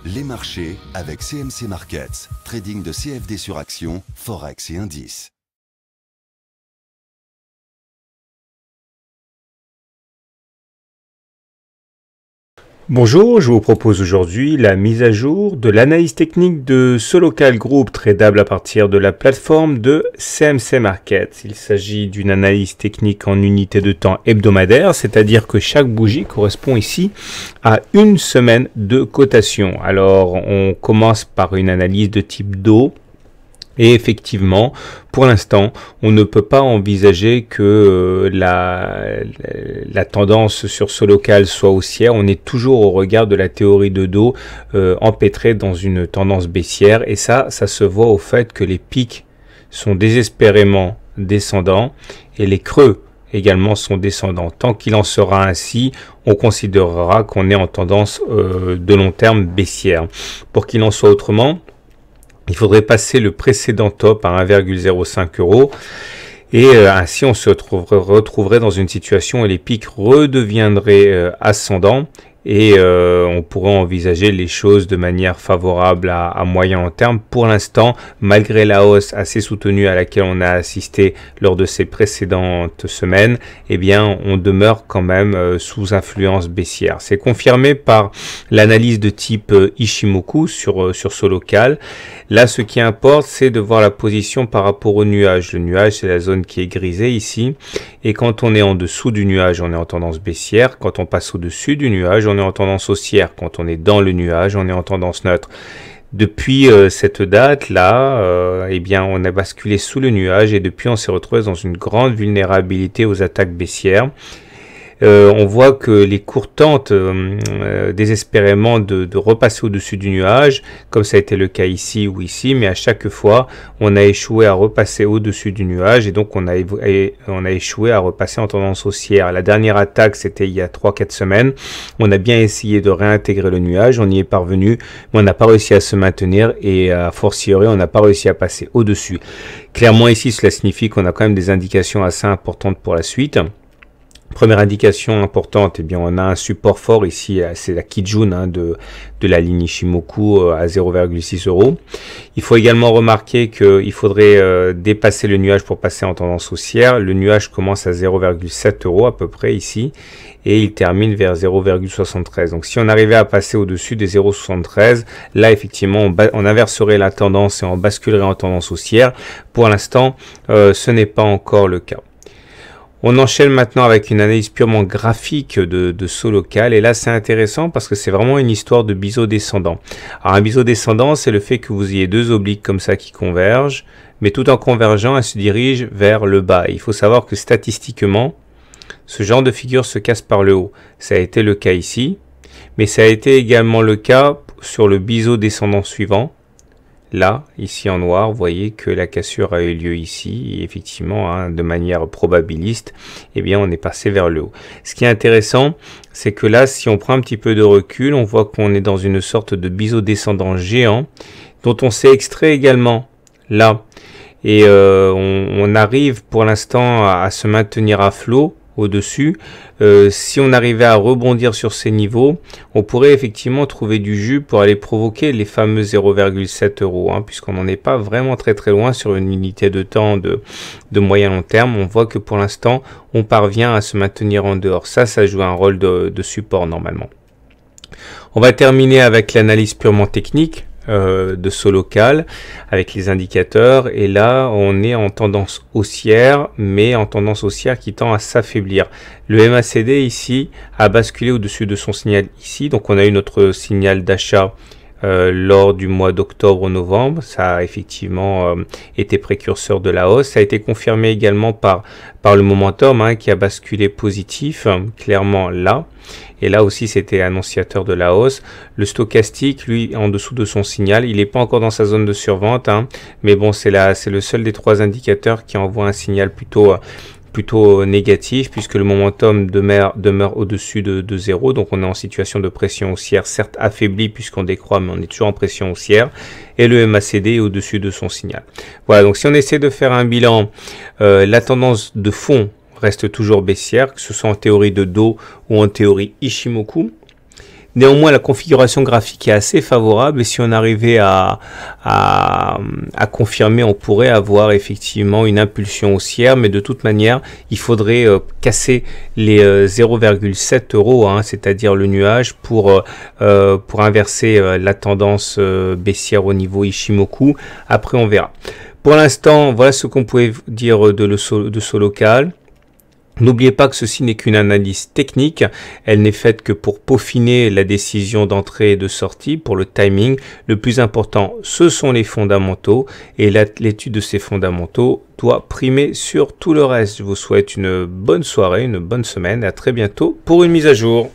Les marchés avec CMC Markets, trading de CFD sur action, Forex et indices. Bonjour, je vous propose aujourd'hui la mise à jour de l'analyse technique de Solocal Group tradable à partir de la plateforme de CMC Markets. Il s'agit d'une analyse technique en unité de temps hebdomadaire, c'est-à-dire que chaque bougie correspond ici à une semaine de cotation. Alors, on commence par une analyse de type DO. Et effectivement, pour l'instant, on ne peut pas envisager que la tendance sur Solocal soit haussière. On est toujours au regard de la théorie de dos empêtrée dans une tendance baissière. Et ça se voit au fait que les pics sont désespérément descendants et les creux également sont descendants. Tant qu'il en sera ainsi, on considérera qu'on est en tendance de long terme baissière. Pour qu'il en soit autrement, il faudrait passer le précédent top à 1,05 € et ainsi on se retrouverait dans une situation où les pics redeviendraient ascendants et on pourrait envisager les choses de manière favorable à moyen long terme. Pour l'instant, malgré la hausse assez soutenue à laquelle on a assisté lors de ces précédentes semaines, eh bien, on demeure quand même sous influence baissière. C'est confirmé par l'analyse de type Ichimoku sur Solocal. Là, ce qui importe, c'est de voir la position par rapport au nuage. Le nuage, c'est la zone qui est grisée ici. Et quand on est en dessous du nuage, on est en tendance baissière. Quand on passe au-dessus du nuage, on est en tendance haussière. Quand on est dans le nuage, on est en tendance neutre. Depuis cette date-là, eh bien, on a basculé sous le nuage et depuis, on s'est retrouvé dans une grande vulnérabilité aux attaques baissières. On voit que les cours tentent désespérément de repasser au-dessus du nuage, comme ça a été le cas ici ou ici, mais à chaque fois, on a échoué à repasser au-dessus du nuage et donc on a échoué à repasser en tendance haussière. La dernière attaque, c'était il y a 3-4 semaines. On a bien essayé de réintégrer le nuage, on y est parvenu, mais on n'a pas réussi à se maintenir et a fortiori, on n'a pas réussi à passer au-dessus. Clairement ici, cela signifie qu'on a quand même des indications assez importantes pour la suite. Première indication importante, eh bien, on a un support fort ici, c'est la Kijun de la ligne Ichimoku à 0,6 €. Il faut également remarquer qu'il faudrait dépasser le nuage pour passer en tendance haussière. Le nuage commence à 0,7 € à peu près ici et il termine vers 0,73. Donc si on arrivait à passer au-dessus des 0,73, là effectivement on inverserait la tendance et on basculerait en tendance haussière. Pour l'instant, ce n'est pas encore le cas. On enchaîne maintenant avec une analyse purement graphique de Solocal. Et là, c'est intéressant parce que c'est vraiment une histoire de biseau descendant. Alors, un biseau descendant, c'est le fait que vous ayez deux obliques comme ça qui convergent. Mais tout en convergeant, elles se dirigent vers le bas. Et il faut savoir que statistiquement, ce genre de figure se casse par le haut. Ça a été le cas ici. Mais ça a été également le cas sur le biseau descendant suivant. Là, ici en noir, vous voyez que la cassure a eu lieu ici, et effectivement, de manière probabiliste, eh bien, on est passé vers le haut. Ce qui est intéressant, c'est que là, si on prend un petit peu de recul, on voit qu'on est dans une sorte de biseau descendant géant, dont on s'est extrait également là. Et on arrive pour l'instant à se maintenir à flot au-dessus. Si on arrivait à rebondir sur ces niveaux, on pourrait effectivement trouver du jus pour aller provoquer les fameux 0,7 €, puisqu'on n'en est pas vraiment très loin sur une unité de temps de moyen long terme. On voit que pour l'instant, on parvient à se maintenir en dehors. Ça joue un rôle de support normalement. On va terminer avec l'analyse purement technique de Solocal avec les indicateurs et là on est en tendance haussière mais en tendance haussière qui tend à s'affaiblir. Le MACD ici a basculé au-dessus de son signal ici, donc on a eu notre signal d'achat lors du mois d'octobre-novembre. Ça a effectivement été précurseur de la hausse. Ça a été confirmé également par le momentum qui a basculé positif, clairement là. Et là aussi, c'était annonciateur de la hausse. Le stochastique, lui, en dessous de son signal, il n'est pas encore dans sa zone de survente, mais bon, c'est le seul des trois indicateurs qui envoie un signal plutôt négatif puisque le momentum demeure au-dessus de 0, donc on est en situation de pression haussière, certes affaiblie puisqu'on décroît, mais on est toujours en pression haussière, et le MACD est au-dessus de son signal. Voilà, donc si on essaie de faire un bilan, la tendance de fond reste toujours baissière, que ce soit en théorie de Do ou en théorie Ichimoku. Néanmoins, la configuration graphique est assez favorable et si on arrivait à confirmer, on pourrait avoir effectivement une impulsion haussière, mais de toute manière, il faudrait casser les 0,7 €, hein, c'est-à-dire le nuage, pour inverser la tendance baissière au niveau Ichimoku. Après, on verra. Pour l'instant, voilà ce qu'on pouvait dire de Solocal. N'oubliez pas que ceci n'est qu'une analyse technique, elle n'est faite que pour peaufiner la décision d'entrée et de sortie, pour le timing. Le plus important, ce sont les fondamentaux et l'étude de ces fondamentaux doit primer sur tout le reste. Je vous souhaite une bonne soirée, une bonne semaine et à très bientôt pour une mise à jour.